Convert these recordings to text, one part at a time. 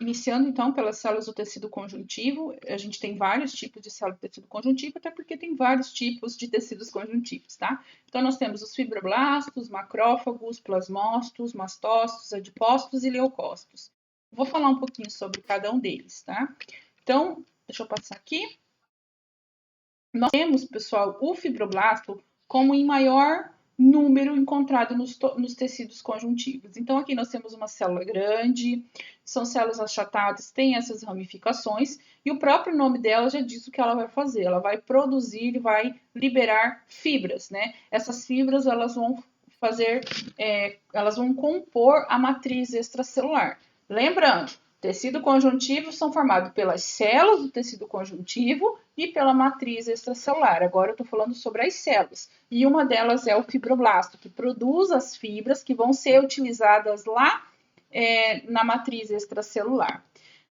Iniciando então pelas células do tecido conjuntivo, a gente tem vários tipos de células do tecido conjuntivo, até porque tem vários tipos de tecidos conjuntivos, tá? Então nós temos os fibroblastos, macrófagos, plasmócitos, mastócitos, adipócitos e leucócitos. Vou falar um pouquinho sobre cada um deles, tá? Então, deixa eu passar aqui. Nós temos, pessoal, o fibroblasto como em maior número encontrado nos tecidos conjuntivos. Então, aqui nós temos uma célula grande, são células achatadas, tem essas ramificações, e o próprio nome dela já diz o que ela vai fazer. Ela vai produzir e vai liberar fibras, né? Essas fibras, elas vão elas vão compor a matriz extracelular. Lembrando, tecido conjuntivo são formados pelas células do tecido conjuntivo e pela matriz extracelular. Agora eu estou falando sobre as células. E uma delas é o fibroblasto, que produz as fibras que vão ser utilizadas lá na matriz extracelular.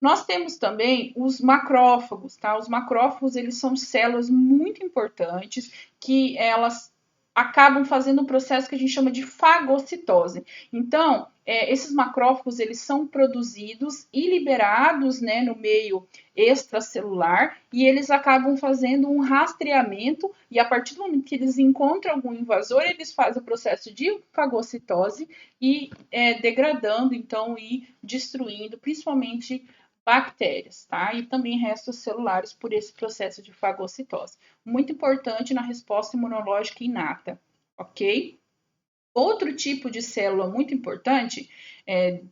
Nós temos também os macrófagos, tá? Os macrófagos, eles são células muito importantes que elas acabam fazendo um processo que a gente chama de fagocitose. Então, esses macrófagos, eles são produzidos e liberados, né, no meio extracelular, e eles acabam fazendo um rastreamento, e a partir do momento que eles encontram algum invasor, eles fazem o processo de fagocitose e degradando, então, e destruindo, principalmente bactérias, tá? E também restos celulares por esse processo de fagocitose. Muito importante na resposta imunológica inata, ok? Outro tipo de célula muito importante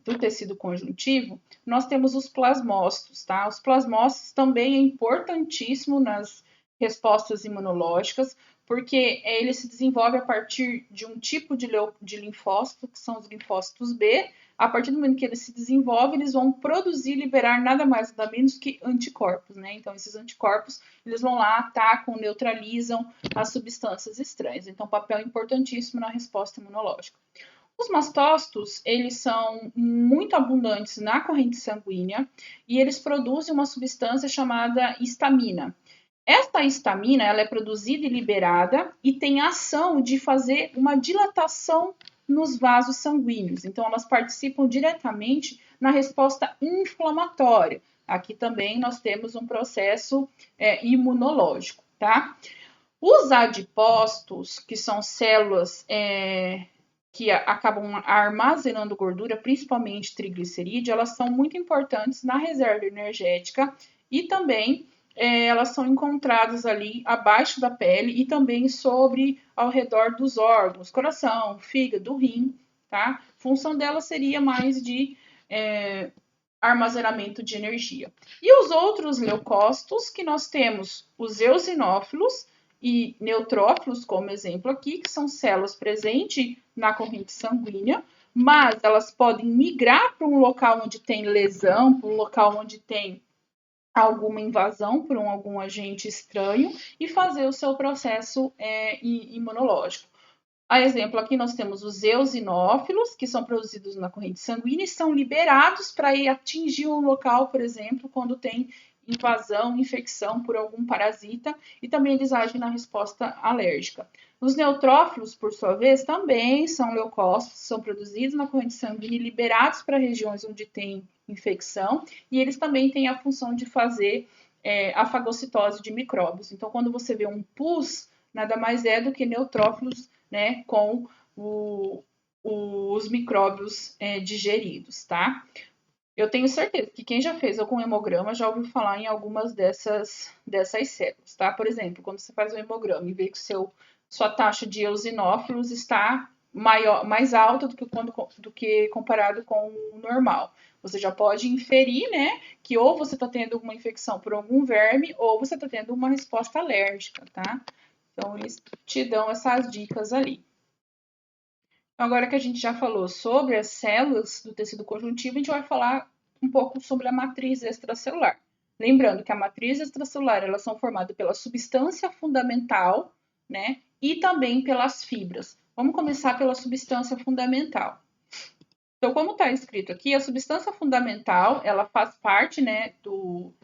do tecido conjuntivo, nós temos os plasmócitos, tá? Os plasmócitos também é importantíssimo nas respostas imunológicas, porque ele se desenvolve a partir de um tipo de linfócito, que são os linfócitos B. A partir do momento que eles se desenvolvem, eles vão produzir e liberar nada mais nada menos que anticorpos, né? Então, esses anticorpos, eles vão lá, atacam, neutralizam as substâncias estranhas. Então, papel importantíssimo na resposta imunológica. Os mastócitos, eles são muito abundantes na corrente sanguínea e eles produzem uma substância chamada histamina. Esta histamina, ela é produzida e liberada e tem a ação de fazer uma dilatação nos vasos sanguíneos. Então, elas participam diretamente na resposta inflamatória. Aqui também nós temos um processo imunológico, tá? Os adipócitos, que são células que acabam armazenando gordura, principalmente triglicerídeo, elas são muito importantes na reserva energética e também elas são encontradas ali abaixo da pele e também ao redor dos órgãos, coração, fígado, rim, tá? A função dela seria mais de armazenamento de energia. E os outros leucócitos, que nós temos os eosinófilos e neutrófilos, como exemplo aqui, que são células presentes na corrente sanguínea, mas elas podem migrar para um local onde tem lesão, para um local onde tem alguma invasão por algum agente estranho e fazer o seu processo imunológico. A exemplo, aqui nós temos os eosinófilos, que são produzidos na corrente sanguínea e são liberados para ir atingir um local, por exemplo, quando tem invasão, infecção por algum parasita, e também eles agem na resposta alérgica. Os neutrófilos, por sua vez, também são leucócitos, são produzidos na corrente sanguínea e liberados para regiões onde tem infecção, e eles também têm a função de fazer a fagocitose de micróbios. Então, quando você vê um pus, nada mais é do que neutrófilos, né, com os micróbios digeridos, tá? Eu tenho certeza que quem já fez algum hemograma já ouviu falar em algumas dessas células, tá? Por exemplo, quando você faz um hemograma e vê que sua taxa de eosinófilos está mais alta do que comparado com o normal. Você já pode inferir, né, que ou você está tendo uma infecção por algum verme ou você está tendo uma resposta alérgica, tá? Então, eles te dão essas dicas ali. Agora que a gente já falou sobre as células do tecido conjuntivo, a gente vai falar um pouco sobre a matriz extracelular. Lembrando que a matriz extracelular, elas são formadas pela substância fundamental, né, e também pelas fibras. Vamos começar pela substância fundamental. Então, como está escrito aqui, a substância fundamental, ela faz parte, né,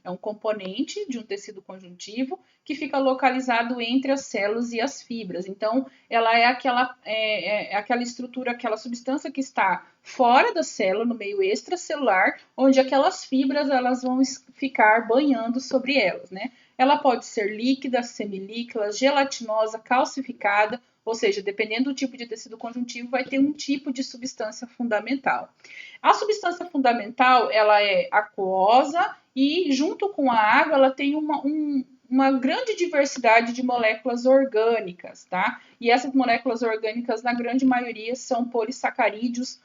é um componente de um tecido conjuntivo que fica localizado entre as células e as fibras. Então, ela é aquela estrutura, aquela substância que está fora da célula, no meio extracelular, onde aquelas fibras elas vão ficar banhando sobre elas, né? Ela pode ser líquida, semilíquida, gelatinosa, calcificada, ou seja, dependendo do tipo de tecido conjuntivo, vai ter um tipo de substância fundamental. A substância fundamental, ela é aquosa e, junto com a água, ela tem uma grande diversidade de moléculas orgânicas, tá? E essas moléculas orgânicas, na grande maioria, são polissacarídeos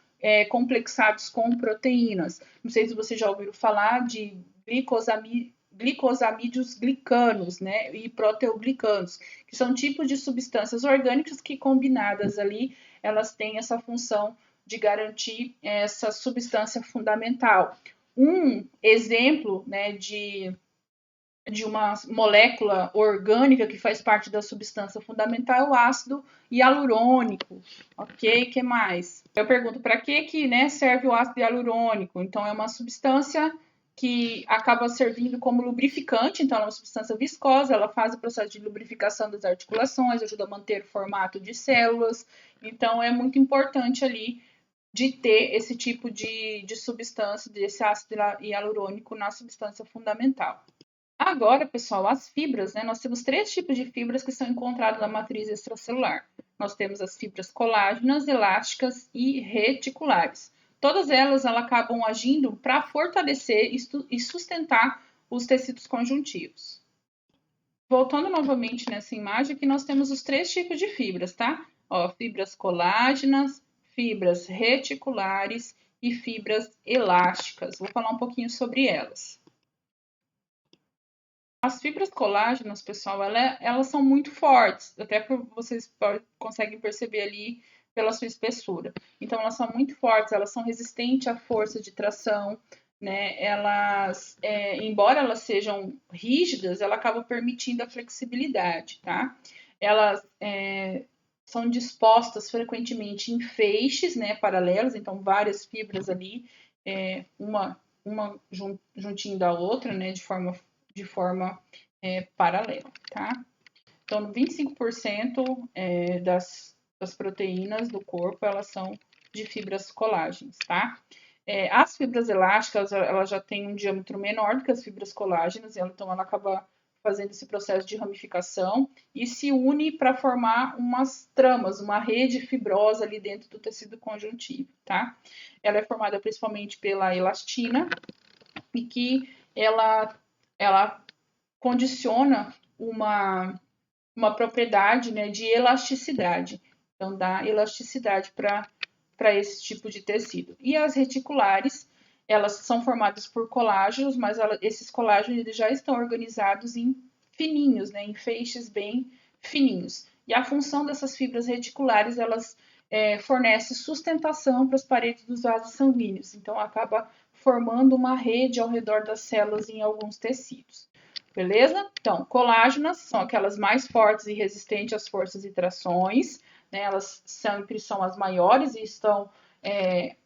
complexados com proteínas. Não sei se vocês já ouviram falar de glicosamídeos glicanos, né, e proteoglicanos, que são tipos de substâncias orgânicas que, combinadas ali, elas têm essa função de garantir essa substância fundamental. Um exemplo, né, de uma molécula orgânica que faz parte da substância fundamental é o ácido hialurônico. Ok? O que mais? Eu pergunto para que né, serve o ácido hialurônico? Então, é uma substância que acaba servindo como lubrificante, então ela é uma substância viscosa, ela faz o processo de lubrificação das articulações, ajuda a manter o formato de células, então é muito importante ali de ter esse tipo de substância, desse ácido hialurônico na substância fundamental. Agora, pessoal, as fibras, né? Nós temos 3 tipos de fibras que são encontradas na matriz extracelular. Nós temos as fibras colágenas, elásticas e reticulares. Todas elas acabam agindo para fortalecer e sustentar os tecidos conjuntivos. Voltando novamente nessa imagem, aqui nós temos os 3 tipos de fibras, tá? Ó, fibras colágenas, fibras reticulares e fibras elásticas. Vou falar um pouquinho sobre elas. As fibras colágenas, pessoal, elas são muito fortes, até vocês conseguem perceber ali pela sua espessura. Então, elas são muito fortes, elas são resistentes à força de tração, né? Elas, embora elas sejam rígidas, ela acaba permitindo a flexibilidade, tá? Elas são dispostas frequentemente em feixes, né, paralelos, então várias fibras ali, uma juntinho da outra, né, de forma paralela, tá? Então, 25% das proteínas do corpo, elas são de fibras colágenas, tá? As fibras elásticas, elas já têm um diâmetro menor do que as fibras colágenas, então ela acaba fazendo esse processo de ramificação e se une para formar umas tramas, uma rede fibrosa ali dentro do tecido conjuntivo, tá? Ela é formada principalmente pela elastina e que ela condiciona uma propriedade, né, de elasticidade. Então, dá elasticidade para esse tipo de tecido. E as reticulares, elas são formadas por colágenos, mas esses colágenos eles já estão organizados em fininhos, né, em feixes bem fininhos. E a função dessas fibras reticulares, elas fornecem sustentação para as paredes dos vasos sanguíneos. Então, acaba formando uma rede ao redor das células em alguns tecidos. Beleza? Então, colágenas são aquelas mais fortes e resistentes às forças e trações, né? Elas sempre são as maiores e estão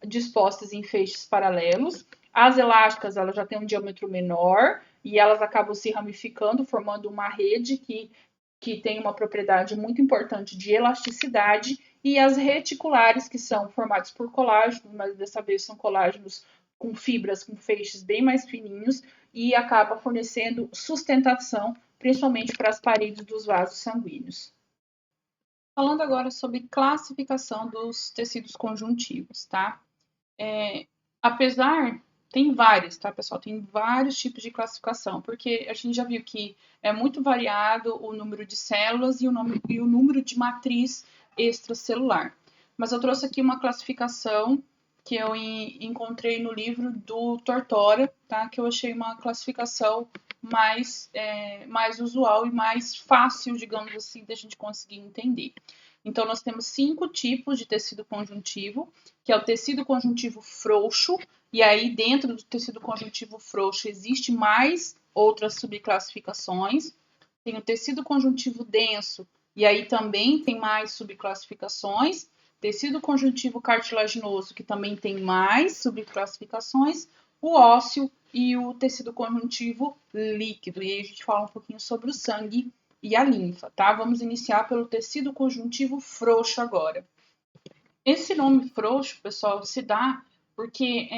dispostas em feixes paralelos. As elásticas, elas já têm um diâmetro menor e elas acabam se ramificando, formando uma rede que tem uma propriedade muito importante de elasticidade. E as reticulares, que são formadas por colágeno, mas dessa vez são colágenos com fibras, com feixes bem mais fininhos, e acaba fornecendo sustentação, principalmente para as paredes dos vasos sanguíneos. Falando agora sobre classificação dos tecidos conjuntivos, tá? Tem vários, tá, pessoal? Tem vários tipos de classificação, porque a gente já viu que é muito variado o número de células e o número de matriz extracelular. Mas eu trouxe aqui uma classificação que eu encontrei no livro do Tortora, tá? Que eu achei uma classificação mais usual e mais fácil, digamos assim, da gente conseguir entender. Então, nós temos 5 tipos de tecido conjuntivo, que é o tecido conjuntivo frouxo, e aí dentro do tecido conjuntivo frouxo existe mais outras subclassificações. Tem o tecido conjuntivo denso, e aí também tem mais subclassificações. tecido conjuntivo cartilaginoso, que também tem mais subclassificações, o ósseo e o tecido conjuntivo líquido. E aí a gente fala um pouquinho sobre o sangue e a linfa, tá? Vamos iniciar pelo tecido conjuntivo frouxo agora. Esse nome frouxo, pessoal, se dá porque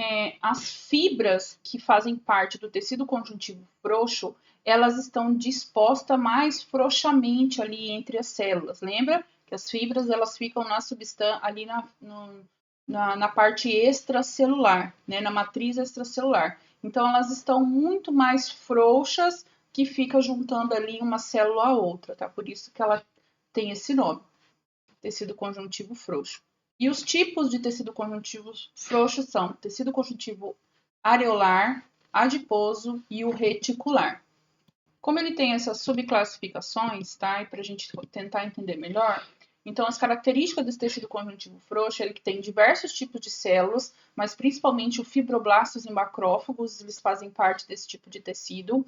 as fibras que fazem parte do tecido conjuntivo frouxo, elas estão dispostas mais frouxamente ali entre as células. Lembra que as fibras elas ficam na substância ali na parte extracelular, né, na matriz extracelular. Então elas estão muito mais frouxas que fica juntando ali uma célula a outra, tá? Por isso que ela tem esse nome, tecido conjuntivo frouxo. E os tipos de tecido conjuntivo frouxo são tecido conjuntivo areolar, adiposo e o reticular. Como ele tem essas subclassificações, tá? E para a gente tentar entender melhor, então as características desse tecido conjuntivo frouxo é que tem diversos tipos de células, mas principalmente o fibroblastos e macrófagos, eles fazem parte desse tipo de tecido.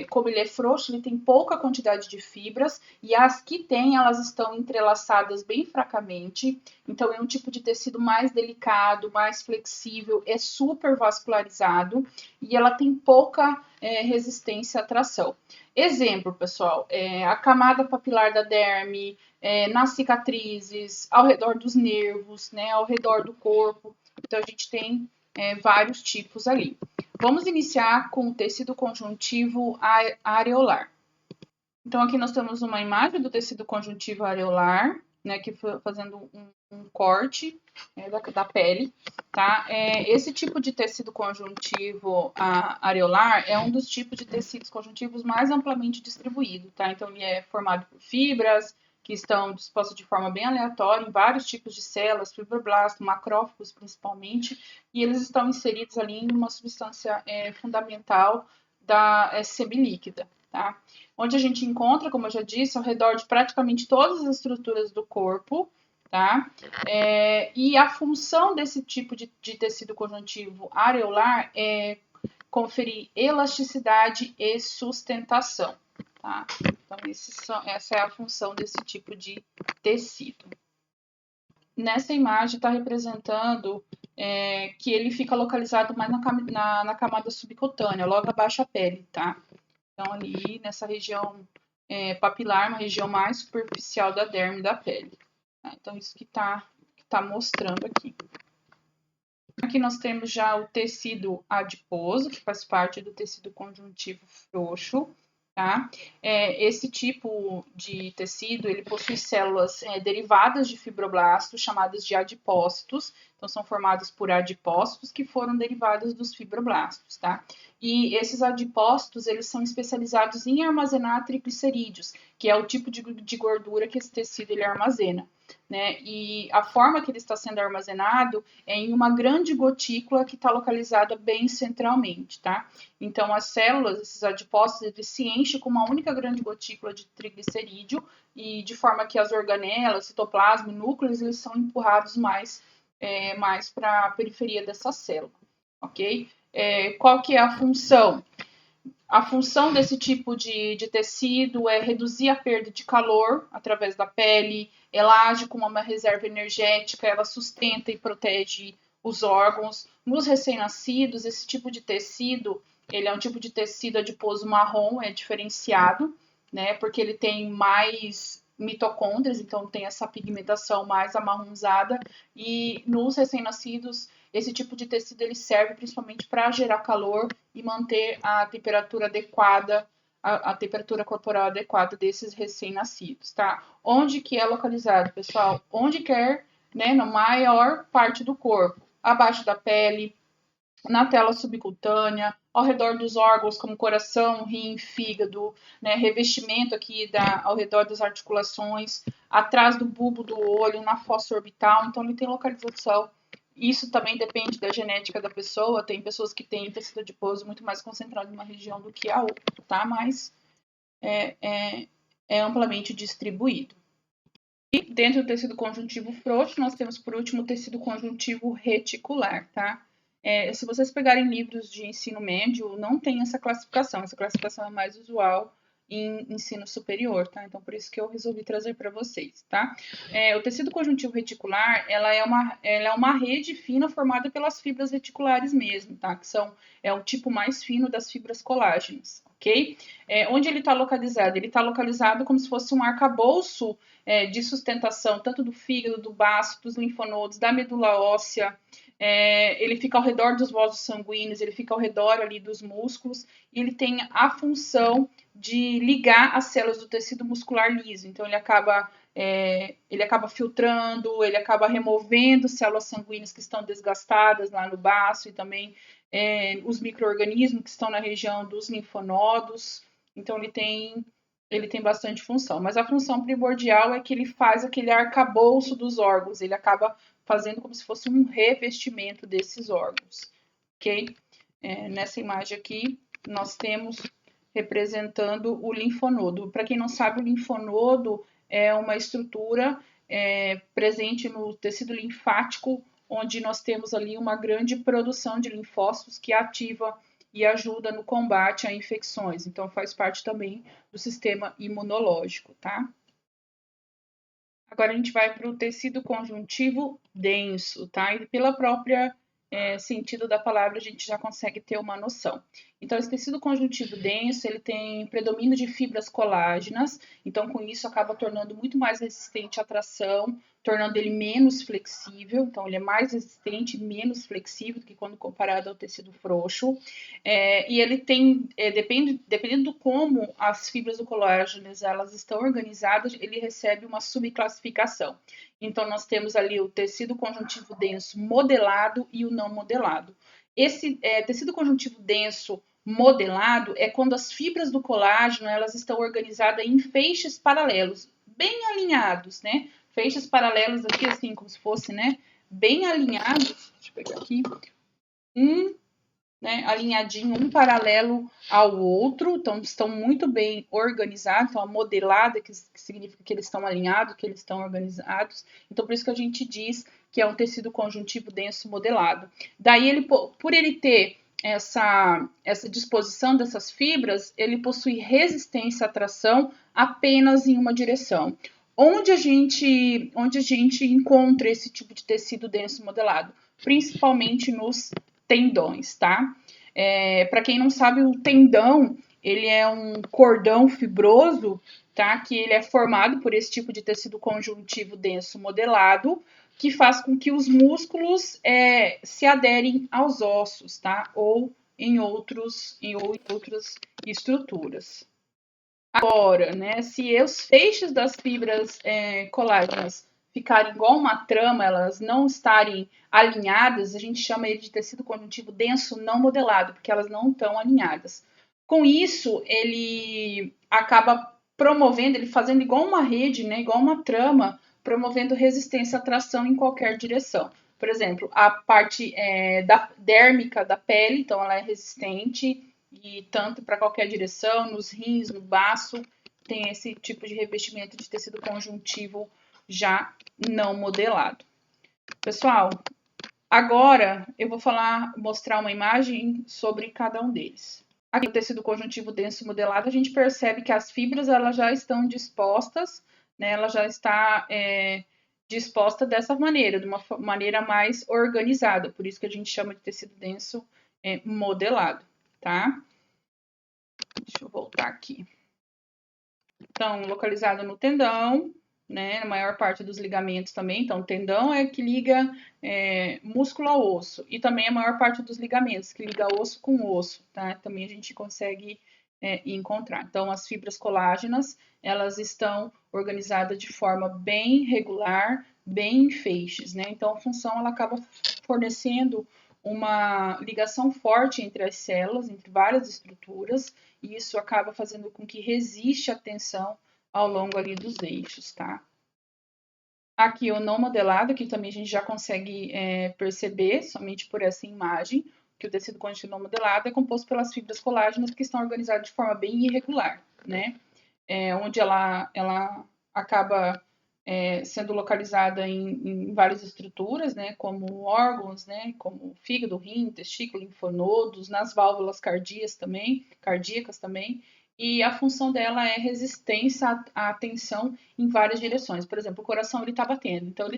Como ele é frouxo, ele tem pouca quantidade de fibras e as que tem, elas estão entrelaçadas bem fracamente. Então é um tipo de tecido mais delicado, mais flexível, é super vascularizado e ela tem pouca resistência à tração. Exemplo, pessoal, a camada papilar da derme, nas cicatrizes, ao redor dos nervos, né, ao redor do corpo. Então, a gente tem vários tipos ali. Vamos iniciar com o tecido conjuntivo areolar. Então, aqui nós temos uma imagem do tecido conjuntivo areolar, né, que foi fazendo um corte da pele, tá? Esse tipo de tecido conjuntivo areolar é um dos tipos de tecidos conjuntivos mais amplamente distribuído, tá? Então, ele é formado por fibras que estão dispostas de forma bem aleatória em vários tipos de células, fibroblastos, macrófagos principalmente, e eles estão inseridos ali em uma substância fundamental da semilíquida, tá? Onde a gente encontra, como eu já disse, ao redor de praticamente todas as estruturas do corpo, tá? E a função desse tipo de tecido conjuntivo areolar é conferir elasticidade e sustentação, tá? Então, essa é a função desse tipo de tecido. Nessa imagem está representando que ele fica localizado mais na camada subcutânea, logo abaixo da pele, tá? Então, ali nessa região papilar, uma região mais superficial da derme da pele. Tá? Então, isso que tá mostrando aqui. Aqui nós temos já o tecido adiposo, que faz parte do tecido conjuntivo frouxo. Tá? Esse tipo de tecido, ele possui células derivadas de fibroblastos, chamadas de adipócitos. Então, são formados por adipócitos que foram derivados dos fibroblastos, tá? E esses adipócitos, eles são especializados em armazenar triglicerídeos, que é o tipo de gordura que esse tecido ele armazena, né? E a forma que ele está sendo armazenado é em uma grande gotícula que está localizada bem centralmente, tá? Então, as células, esses adipócitos, eles se enchem com uma única grande gotícula de triglicerídeo e de forma que as organelas, citoplasma e núcleos, eles são empurrados mais para a periferia dessa célula, ok? Qual que é a função? A função desse tipo de tecido é reduzir a perda de calor através da pele, ela age como uma reserva energética, ela sustenta e protege os órgãos. Nos recém-nascidos, esse tipo de tecido, ele é um tipo de tecido adiposo marrom, é diferenciado, né, porque ele tem mais mitocôndrias, então tem essa pigmentação mais amarronzada, e nos recém-nascidos, esse tipo de tecido ele serve principalmente para gerar calor e manter a temperatura adequada, a temperatura corporal adequada desses recém-nascidos, tá? Onde que é localizado, pessoal? Onde quer, né, na maior parte do corpo, abaixo da pele, na tela subcutânea, ao redor dos órgãos como coração, rim, fígado, né, revestimento aqui ao redor das articulações, atrás do bulbo do olho, na fossa orbital, então ele tem localização. Isso também depende da genética da pessoa, tem pessoas que têm tecido adiposo muito mais concentrado em uma região do que a outra, tá? Mas é amplamente distribuído. E dentro do tecido conjuntivo frouxo, nós temos por último o tecido conjuntivo reticular, tá? Se vocês pegarem livros de ensino médio, não tem essa classificação é mais usual em ensino superior, tá? Então, por isso que eu resolvi trazer para vocês, tá? O tecido conjuntivo reticular, ela é uma rede fina formada pelas fibras reticulares mesmo, tá? Que é o tipo mais fino das fibras colágenas, ok? Onde ele está localizado? Ele está localizado como se fosse um arcabouço de sustentação, tanto do fígado, do baço, dos linfonodos, da medula óssea. Ele fica ao redor dos vasos sanguíneos, ele fica ao redor ali dos músculos, e ele tem a função de ligar as células do tecido muscular liso. Então, ele acaba filtrando, ele acaba removendo células sanguíneas que estão desgastadas lá no baço e também os micro-organismos que estão na região dos linfonodos. Então, ele tem bastante função. Mas a função primordial é que ele faz aquele arcabouço dos órgãos, ele acaba fazendo como se fosse um revestimento desses órgãos, ok? Nessa imagem aqui, nós temos representando o linfonodo. Para quem não sabe, o linfonodo é uma estrutura presente no tecido linfático, onde nós temos ali uma grande produção de linfócitos que ativa e ajuda no combate a infecções. Então, faz parte também do sistema imunológico, tá? Agora a gente vai para o tecido conjuntivo denso, tá? E pela própria sentido da palavra a gente já consegue ter uma noção. Então, esse tecido conjuntivo denso, ele tem predomínio de fibras colágenas, então com isso acaba tornando muito mais resistente à tração, tornando ele menos flexível, então ele é mais resistente e menos flexível do que quando comparado ao tecido frouxo. E ele tem, dependendo do como as fibras do colágeno elas estão organizadas, ele recebe uma subclassificação. Então, nós temos ali o tecido conjuntivo denso modelado e o não modelado. Esse tecido conjuntivo denso modelado é quando as fibras do colágeno elas estão organizadas em feixes paralelos, bem alinhados, né? Feixes paralelos aqui, assim, como se fosse, né? Bem alinhados. Deixa eu pegar aqui. Alinhadinho, um paralelo ao outro, então estão muito bem organizados, então a modelada, que significa que eles estão alinhados, que eles estão organizados, então por isso que a gente diz que é um tecido conjuntivo denso modelado. Daí, por ele ter essa disposição dessas fibras, ele possui resistência à tração apenas em uma direção. Onde a gente encontra esse tipo de tecido denso modelado? Principalmente nos tendões, tá? Para quem não sabe, o tendão, ele é um cordão fibroso, tá? Que ele é formado por esse tipo de tecido conjuntivo denso modelado, que faz com que os músculos se aderem aos ossos, tá? Ou em outras estruturas. Agora, né, se os feixes das fibras colágenas ficarem igual uma trama, elas não estarem alinhadas, a gente chama ele de tecido conjuntivo denso não modelado, porque elas não estão alinhadas. Com isso, ele acaba promovendo, ele fazendo igual uma rede, né, igual uma trama, promovendo resistência à tração em qualquer direção. Por exemplo, a parte dérmica da pele, então ela é resistente, e tanto para qualquer direção, nos rins, no baço, tem esse tipo de revestimento de tecido conjuntivo já não modelado. Pessoal, agora eu vou mostrar uma imagem sobre cada um deles. Aqui no tecido conjuntivo denso modelado, a gente percebe que as fibras elas já estão dispostas, né, ela já está disposta dessa maneira, de uma maneira mais organizada, por isso que a gente chama de tecido denso modelado, tá? Deixa eu voltar aqui. Então, localizado no tendão, né, na maior parte dos ligamentos também. Então, o tendão é que liga músculo ao osso. E também a maior parte dos ligamentos, que liga osso com osso, tá? Também a gente consegue encontrar. Então, as fibras colágenas, elas estão organizadas de forma bem regular, bem em feixes, né? Então, a função, ela acaba fornecendo uma ligação forte entre as células, entre várias estruturas, e isso acaba fazendo com que resiste a tensão ao longo ali dos eixos, tá? Aqui o não modelado, que também a gente já consegue perceber, somente por essa imagem, que o tecido conjuntivo não modelado é composto pelas fibras colágenas que estão organizadas de forma bem irregular, né? Onde ela acaba sendo localizada em várias estruturas, né, como órgãos, né, como fígado, rim, testículo, linfonodos, nas válvulas cardíacas também, e a função dela é resistência à tensão em várias direções. Por exemplo, o coração ele está batendo, então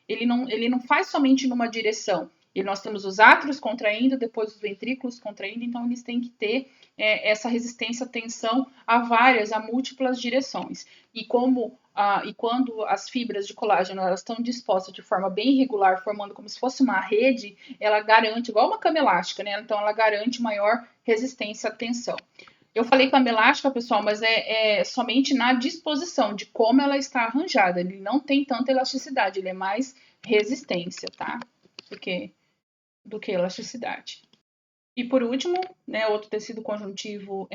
ele não faz somente numa direção. E nós temos os átrios contraindo, depois os ventrículos contraindo, então eles têm que ter essa resistência à tensão a múltiplas direções. E quando as fibras de colágeno elas estão dispostas de forma bem irregular, formando como se fosse uma rede, ela garante, igual uma cama elástica, né? Então ela garante maior resistência à tensão. Eu falei cama elástica, pessoal, mas é somente na disposição de como ela está arranjada. Ele não tem tanta elasticidade, ele é mais resistência, tá? Do que elasticidade. E por último, né, outro tecido conjuntivo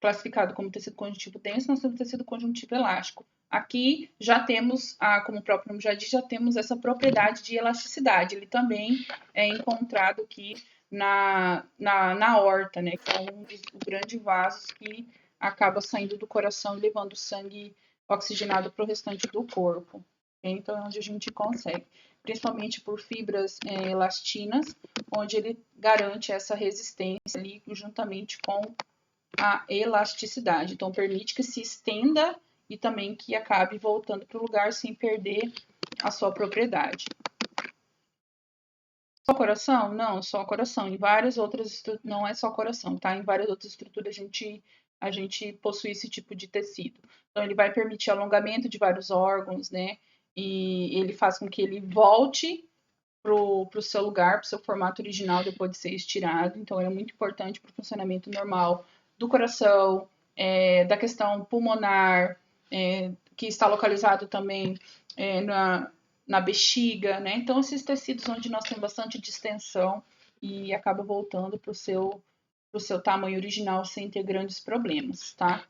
classificado como tecido conjuntivo denso, nós temos tecido conjuntivo elástico. Aqui já temos, como o próprio nome já diz, já temos essa propriedade de elasticidade. Ele também é encontrado aqui na aorta, né, que é um dos grandes vasos que acaba saindo do coração e levando sangue oxigenado para o restante do corpo. Então, é onde a gente consegue, principalmente por fibras elastinas, onde ele garante essa resistência ali juntamente com a elasticidade. Então, permite que se estenda e também que acabe voltando para o lugar sem perder a sua propriedade. Só coração? Não, só coração. Em várias outras não é só coração, tá? Em várias outras estruturas a gente possui esse tipo de tecido. Então, ele vai permitir alongamento de vários órgãos, né? E ele faz com que ele volte para o seu lugar, para o seu formato original depois de ser estirado. Então, ele é muito importante para o funcionamento normal do coração, da questão pulmonar, que está localizado também na bexiga, né? Então, esses tecidos onde nós temos bastante distensão e acaba voltando para o seu tamanho original sem ter grandes problemas, tá?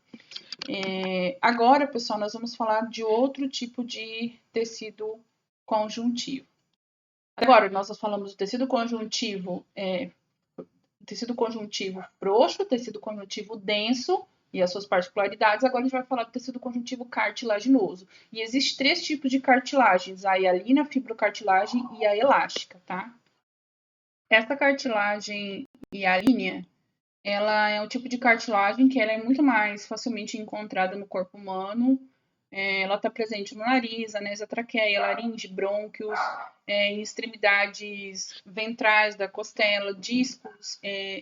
Agora, pessoal, nós vamos falar de outro tipo de tecido conjuntivo. Agora, nós falamos do tecido conjuntivo frouxo, tecido conjuntivo denso e as suas particularidades. Agora a gente vai falar do tecido conjuntivo cartilaginoso. E existem 3 tipos de cartilagens: a hialina, a fibrocartilagem e a elástica, tá? Essa cartilagem hialínea, ela é um tipo de cartilagem que ela é muito mais facilmente encontrada no corpo humano. Ela está presente no nariz, anésia traqueia, laringe, brônquios, em extremidades ventrais da costela, discos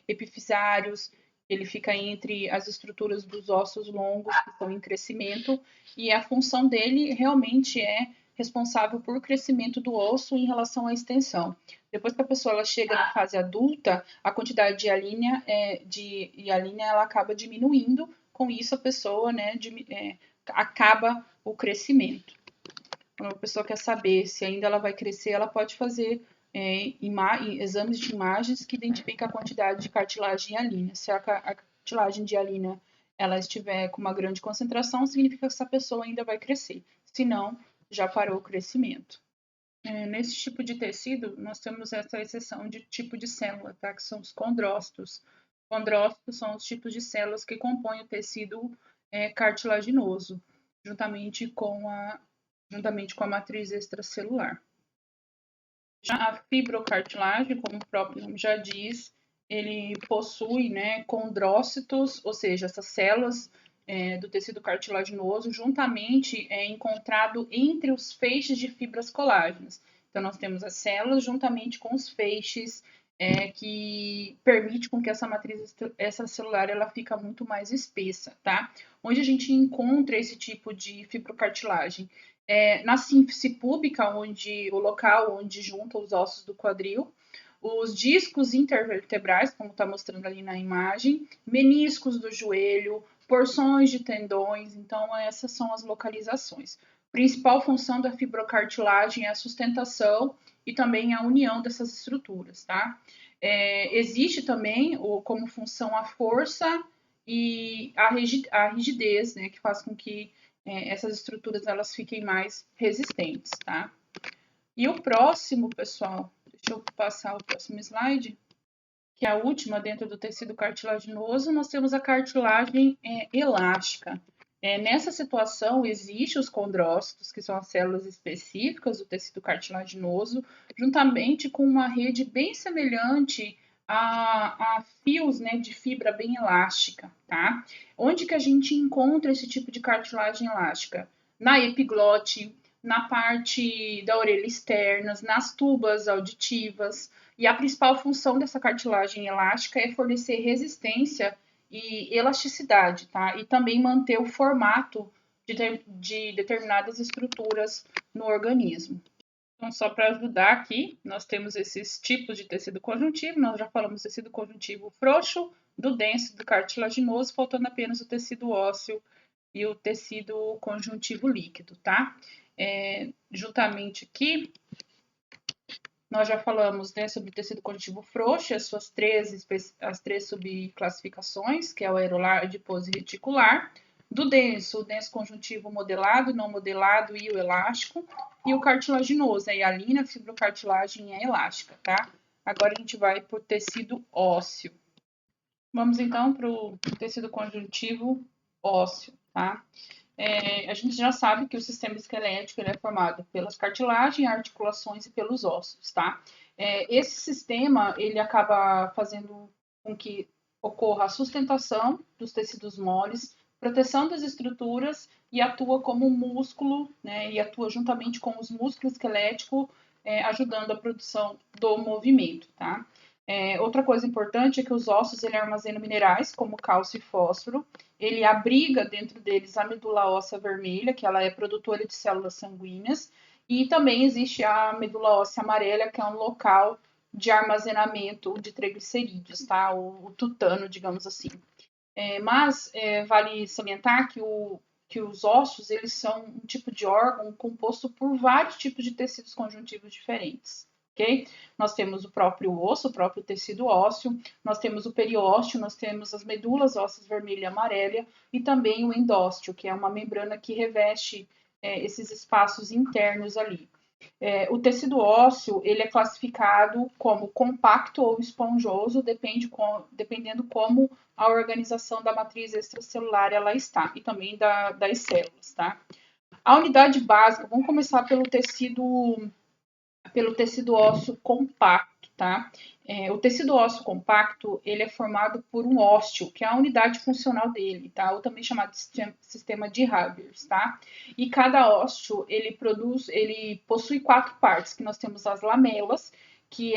epifisários. Ele fica entre as estruturas dos ossos longos que estão em crescimento e a função dele realmente é responsável por crescimento do osso em relação à extensão. Depois que a pessoa ela chega na fase adulta, a quantidade de hialina ela acaba diminuindo. Com isso, a pessoa acaba o crescimento. Quando a pessoa quer saber se ainda ela vai crescer, ela pode fazer exames de imagens que identificam a quantidade de cartilagem hialina. Se a cartilagem de hialina ela estiver com uma grande concentração, significa que essa pessoa ainda vai crescer. Se não, já parou o crescimento. Nesse tipo de tecido, nós temos essa exceção de tipo de célula, tá? Que são os condrócitos. Condrócitos são os tipos de células que compõem o tecido cartilaginoso, juntamente com a matriz extracelular. Já a fibrocartilagem, como o próprio nome já diz, ele possui, né, condrócitos, ou seja, essas células do tecido cartilaginoso, juntamente encontrado entre os feixes de fibras colágenas. Então, nós temos as células juntamente com os feixes que permite com que essa matriz extracelular ela fica muito mais espessa, tá? Onde a gente encontra esse tipo de fibrocartilagem? Na síntese púbica, o local onde junta os ossos do quadril, os discos intervertebrais, como está mostrando ali na imagem, meniscos do joelho, porções de tendões. Então, essas são as localizações. A principal função da fibrocartilagem é a sustentação e também a união dessas estruturas, tá? Existe também como função a força e a rigidez, né, que faz com que essas estruturas elas fiquem mais resistentes, tá? E o próximo, pessoal, deixa eu passar o próximo slide, que é a última dentro do tecido cartilaginoso, nós temos a cartilagem elástica. Nessa situação, existem os condrócitos, que são as células específicas do tecido cartilaginoso, juntamente com uma rede bem semelhante a fios, né, de fibra bem elástica, tá? Onde que a gente encontra esse tipo de cartilagem elástica? Na epiglote, na parte da orelha externa, nas tubas auditivas. E a principal função dessa cartilagem elástica é fornecer resistência e elasticidade, tá? E também manter o formato de determinadas estruturas no organismo. Então, só para ajudar aqui, nós temos esses tipos de tecido conjuntivo. Nós já falamos do tecido conjuntivo frouxo, do denso, do cartilaginoso, faltando apenas o tecido ósseo e o tecido conjuntivo líquido, tá? Juntamente aqui, nós já falamos, né, sobre o tecido conjuntivo frouxo, as três subclassificações, que é o aerolar, adiposo e reticular. Do denso, o denso conjuntivo modelado, não modelado e o elástico. E o cartilaginoso, a hialina, a fibrocartilagem e a elástica, tá? Agora a gente vai para o tecido ósseo. Vamos então para o tecido conjuntivo ósseo, tá? A gente já sabe que o sistema esquelético ele é formado pelas cartilagens, articulações e pelos ossos, tá? Esse sistema ele acaba fazendo com que ocorra a sustentação dos tecidos moles, proteção das estruturas e atua como músculo, né? E atua juntamente com os músculos esqueléticos, ajudando a produção do movimento, tá? Outra coisa importante é que os ossos ele armazenam minerais como cálcio e fósforo. Ele abriga dentro deles a medula óssea vermelha, que ela é produtora de células sanguíneas, e também existe a medula óssea amarela, que é um local de armazenamento de triglicerídeos, tá? O tutano, digamos assim. Mas vale salientar que os ossos eles são um tipo de órgão composto por vários tipos de tecidos conjuntivos diferentes. Okay? Nós temos o próprio osso, o próprio tecido ósseo, nós temos o periósteo, nós temos as medulas ósseas vermelha e amarela e também o endósteo, que é uma membrana que reveste esses espaços internos ali. O tecido ósseo ele é classificado como compacto ou esponjoso, dependendo como a organização da matriz extracelular ela está e também das células, tá? A unidade básica, vamos começar pelo tecido ósseo compacto, tá? O tecido ósseo compacto, ele é formado por um ósteo, que é a unidade funcional dele, tá? Ou também chamado de sistema de Haber, tá? E cada ósteo, ele possui 4 partes, que nós temos as lamelas, que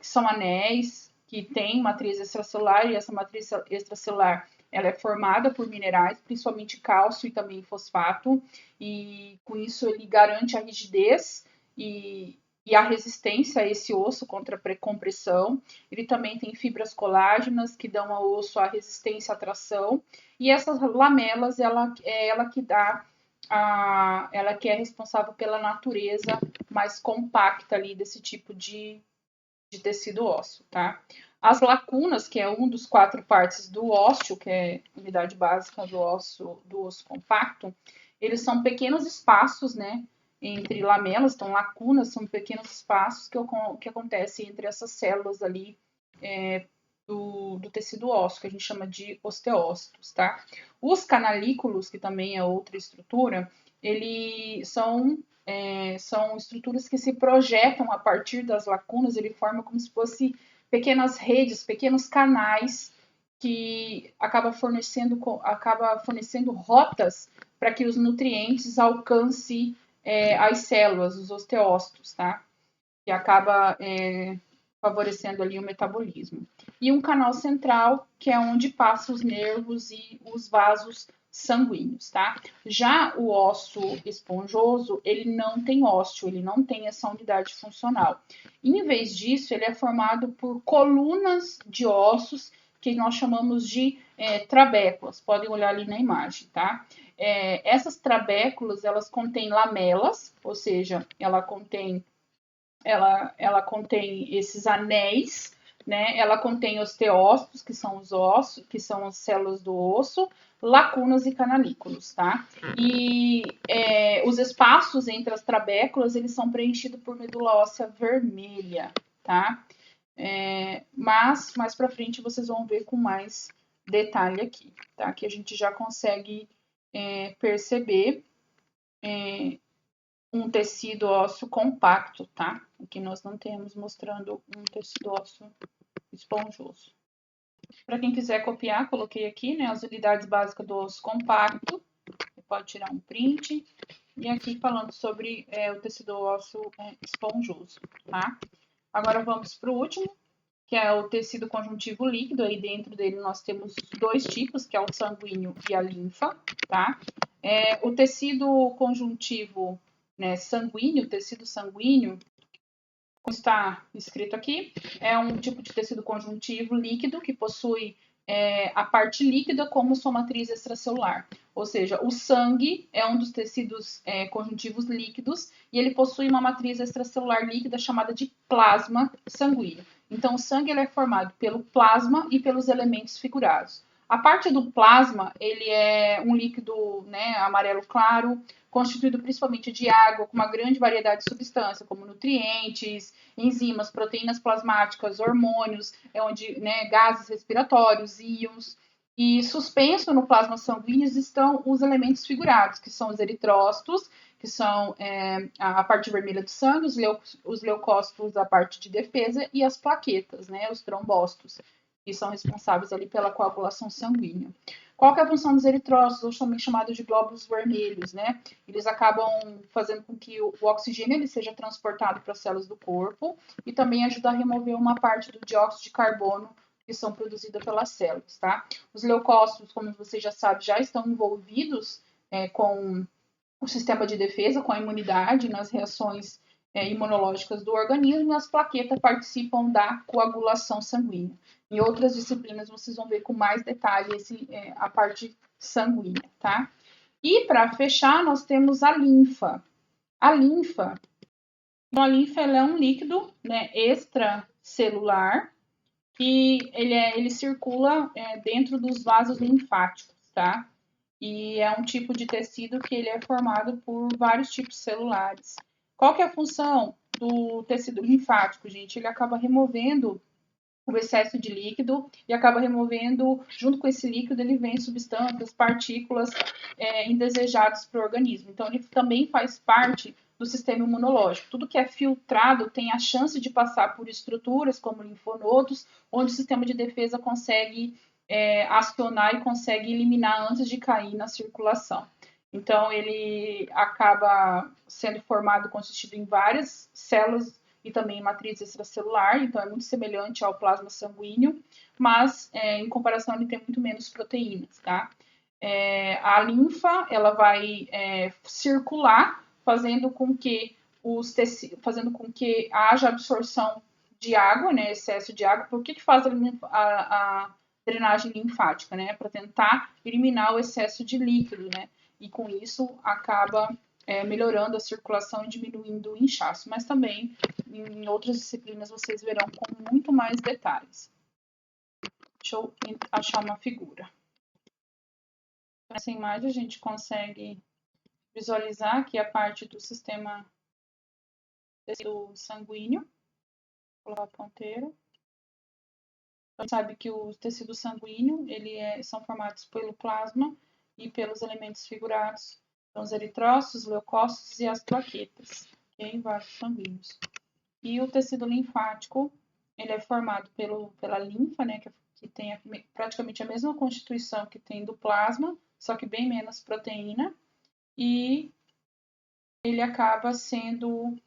são anéis, que tem matriz extracelular, e essa matriz extracelular ela é formada por minerais, principalmente cálcio e também fosfato, e com isso ele garante a rigidez e a resistência a esse osso contra a pré-compressão. Ele também tem fibras colágenas que dão ao osso a resistência à tração. E essas lamelas, ela que é responsável pela natureza mais compacta ali desse tipo de tecido ósseo, tá? As lacunas, que é um dos 4 partes do ósseo, que é a unidade básica do osso compacto, eles são pequenos espaços, né, entre lamelas, então lacunas são pequenos espaços que acontecem entre essas células ali do tecido ósseo, que a gente chama de osteócitos, tá? Os canalículos, que também é outra estrutura, eles são estruturas que se projetam a partir das lacunas, ele forma como se fosse pequenas redes, pequenos canais que acaba fornecendo rotas para que os nutrientes alcancem as células, os osteócitos, tá? Que acaba favorecendo ali o metabolismo. E um canal central, que é onde passam os nervos e os vasos sanguíneos, tá? Já o osso esponjoso, ele não tem ósseo, ele não tem essa unidade funcional. Em vez disso, ele é formado por colunas de ossos que nós chamamos de trabéculas. Podem olhar ali na imagem, tá? Essas trabéculas, elas contêm lamelas, ou seja, ela contém esses anéis, né? Ela contém osteócitos, que são os ossos, que são as células do osso, lacunas e canalículos, tá? E os espaços entre as trabéculas, eles são preenchidos por medula óssea vermelha, tá? Mas mais para frente vocês vão ver com mais detalhe aqui, tá? Que a gente já consegue perceber um tecido ósseo compacto, tá? Aqui nós não temos mostrando um tecido ósseo esponjoso. Para quem quiser copiar, coloquei aqui, né, as unidades básicas do osso compacto. Você pode tirar um print. E aqui falando sobre o tecido ósseo esponjoso, tá? Agora vamos para o último, que é o tecido conjuntivo líquido. Aí dentro dele nós temos dois tipos, que é o sanguíneo e a linfa, tá? O tecido conjuntivo, né, sanguíneo, tecido sanguíneo, como está escrito aqui, é um tipo de tecido conjuntivo líquido que possui a parte líquida como sua matriz extracelular. Ou seja, o sangue é um dos tecidos conjuntivos líquidos e ele possui uma matriz extracelular líquida chamada de plasma sanguíneo. Então, o sangue ele é formado pelo plasma e pelos elementos figurados. A parte do plasma, ele é um líquido, né, amarelo claro, constituído principalmente de água, com uma grande variedade de substâncias, como nutrientes, enzimas, proteínas plasmáticas, hormônios, onde, né, gases respiratórios, íons. E suspenso no plasma sanguíneo estão os elementos figurados, que são os eritrócitos, que são a parte vermelha do sangue, os leucócitos, a parte de defesa, e as plaquetas, né, os trombócitos, que são responsáveis ali pela coagulação sanguínea. Qual que é a função dos eritrócitos, ou também chamados de glóbulos vermelhos, né? Eles acabam fazendo com que o oxigênio ele seja transportado para as células do corpo e também ajuda a remover uma parte do dióxido de carbono que são produzidas pelas células, tá? Os leucócitos, como você já sabe, já estão envolvidos com o sistema de defesa, com a imunidade, nas reações imunológicas do organismo, e as plaquetas participam da coagulação sanguínea. Em outras disciplinas vocês vão ver com mais detalhe a parte sanguínea, tá? E para fechar, nós temos a linfa. A linfa ela é um líquido, né, extracelular que ele circula dentro dos vasos linfáticos, tá? E é um tipo de tecido que ele é formado por vários tipos celulares. Qual que é a função do tecido linfático, gente? Ele acaba removendo o excesso de líquido e acaba removendo, junto com esse líquido, ele vem substâncias, partículas indesejadas para o organismo. Então, ele também faz parte do sistema imunológico. Tudo que é filtrado tem a chance de passar por estruturas como linfonodos, onde o sistema de defesa consegue acionar e consegue eliminar antes de cair na circulação. Então, ele acaba sendo formado, consistido em várias células e também matriz extracelular, então é muito semelhante ao plasma sanguíneo, mas em comparação ele tem muito menos proteínas, tá? A linfa, ela vai circular, fazendo com que haja absorção de água, né, excesso de água. Por que faz a drenagem linfática, né? Para tentar eliminar o excesso de líquido, né? E com isso acaba melhorando a circulação e diminuindo o inchaço. Mas também em outras disciplinas vocês verão com muito mais detalhes. Deixa eu achar uma figura. Nessa imagem a gente consegue visualizar aqui a parte do sistema tecido sanguíneo. Vou colocar a ponteira. A gente sabe que o tecido sanguíneo são formados pelo plasma e pelos elementos figurados, então os eritrócitos, leucócitos e as plaquetas, em vasos sanguíneos. E o tecido linfático, ele é formado pela linfa, né, que tem praticamente a mesma constituição que tem do plasma, só que bem menos proteína, e ele acaba sendo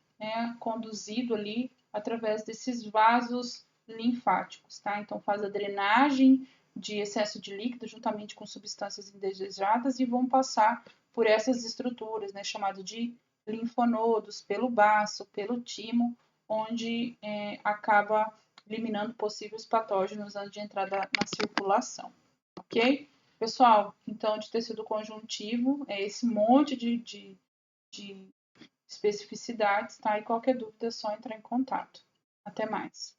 conduzido ali através desses vasos linfáticos, tá? Então faz a drenagem de excesso de líquido juntamente com substâncias indesejadas e vão passar por essas estruturas, né, chamadas de linfonodos, pelo baço, pelo timo, onde acaba eliminando possíveis patógenos antes de entrar na circulação, ok? Pessoal, então de tecido conjuntivo é esse monte de especificidades, tá? E qualquer dúvida é só entrar em contato. Até mais.